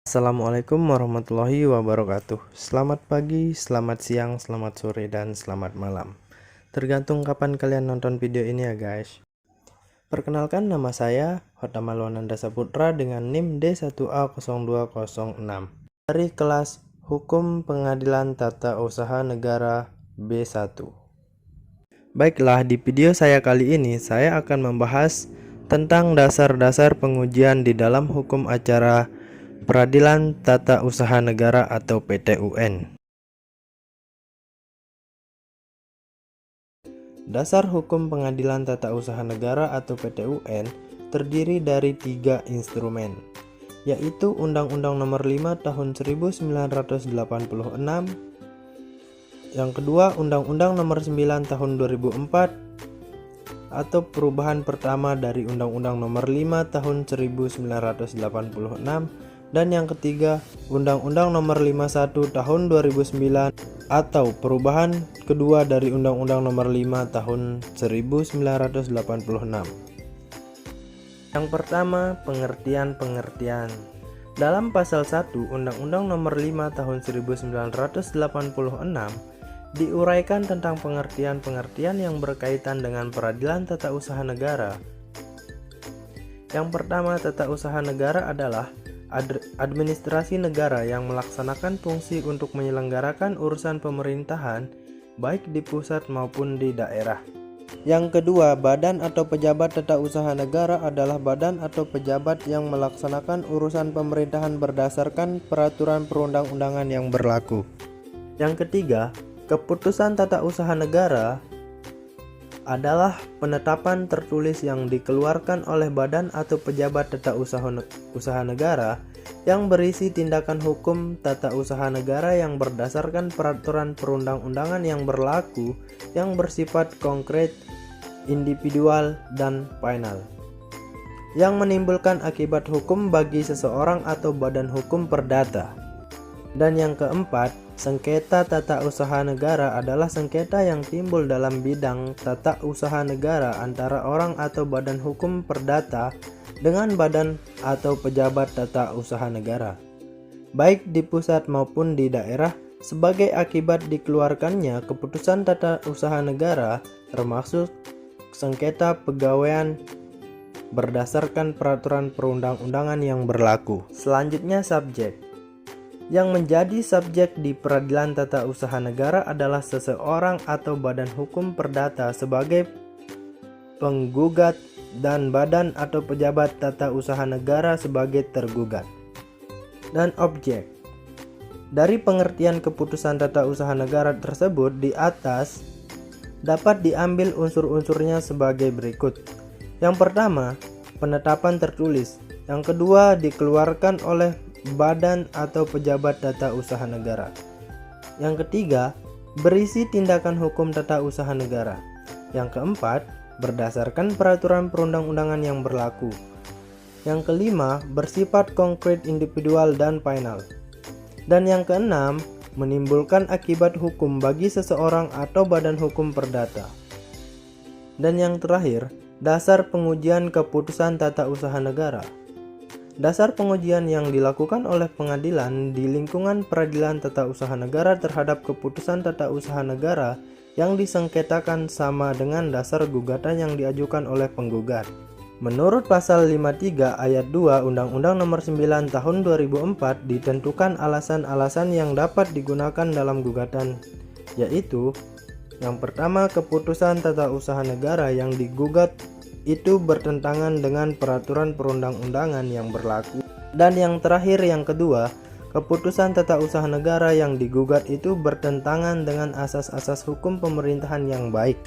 Assalamualaikum warahmatullahi wabarakatuh. Selamat pagi, selamat siang, selamat sore, dan selamat malam. Tergantung kapan kalian nonton video ini ya guys. Perkenalkan, nama saya Hotamal Wananda Saputra dengan NIM D1A0206 dari kelas Hukum Pengadilan Tata Usaha Negara B1. Baiklah, di video saya kali ini saya akan membahas tentang dasar-dasar pengujian di dalam hukum acara Peradilan Tata Usaha Negara atau PT-UN. Dasar Hukum Pengadilan Tata Usaha Negara atau PT-UN terdiri dari 3 instrumen, yaitu Undang-Undang Nomor 5 Tahun 1986, yang kedua Undang-Undang Nomor 9 Tahun 2004 atau perubahan pertama dari Undang-Undang Nomor 5 Tahun 1986, dan yang ketiga Undang-Undang Nomor 51 Tahun 2009 atau perubahan kedua dari Undang-Undang Nomor 5 Tahun 1986. Yang pertama, pengertian-pengertian. Dalam pasal 1 Undang-Undang Nomor 5 Tahun 1986 diuraikan tentang pengertian-pengertian yang berkaitan dengan peradilan tata usaha negara. Yang pertama, tata usaha negara adalah administrasi negara yang melaksanakan fungsi untuk menyelenggarakan urusan pemerintahan baik di pusat maupun di daerah. Yang kedua, badan atau pejabat tata usaha negara adalah badan atau pejabat yang melaksanakan urusan pemerintahan berdasarkan peraturan perundang-undangan yang berlaku. Yang ketiga, keputusan tata usaha negara adalah penetapan tertulis yang dikeluarkan oleh badan atau pejabat tata usaha negara yang berisi tindakan hukum tata usaha negara yang berdasarkan peraturan perundang-undangan yang berlaku yang bersifat konkret, individual, dan final, yang menimbulkan akibat hukum bagi seseorang atau badan hukum perdata. Dan yang keempat, sengketa tata usaha negara adalah sengketa yang timbul dalam bidang tata usaha negara antara orang atau badan hukum perdata dengan badan atau pejabat tata usaha negara, baik di pusat maupun di daerah, sebagai akibat dikeluarkannya keputusan tata usaha negara, termasuk sengketa pegawaian berdasarkan peraturan perundang-undangan yang berlaku. Selanjutnya, subjek. Yang menjadi subjek di peradilan tata usaha negara adalah seseorang atau badan hukum perdata sebagai penggugat dan badan atau pejabat tata usaha negara sebagai tergugat. Dan objek. Dari pengertian keputusan tata usaha negara tersebut di atas dapat diambil unsur-unsurnya sebagai berikut. Yang pertama, penetapan tertulis. Yang kedua, dikeluarkan oleh badan atau pejabat tata usaha negara. Yang ketiga, berisi tindakan hukum tata usaha negara. Yang keempat, berdasarkan peraturan perundang-undangan yang berlaku. Yang kelima, bersifat konkret, individual, dan final. Dan yang keenam, menimbulkan akibat hukum bagi seseorang atau badan hukum perdata. Dan yang terakhir, dasar pengujian keputusan tata usaha negara. Dasar pengujian yang dilakukan oleh pengadilan di lingkungan peradilan tata usaha negara terhadap keputusan tata usaha negara yang disengketakan sama dengan dasar gugatan yang diajukan oleh penggugat. Menurut pasal 53 ayat 2 Undang-Undang Nomor 9 Tahun 2004 ditentukan alasan-alasan yang dapat digunakan dalam gugatan, yaitu yang pertama, keputusan tata usaha negara yang digugat itu bertentangan dengan peraturan perundang-undangan yang berlaku. Dan yang terakhir, yang kedua, keputusan tata usaha negara yang digugat itu bertentangan dengan asas-asas hukum pemerintahan yang baik.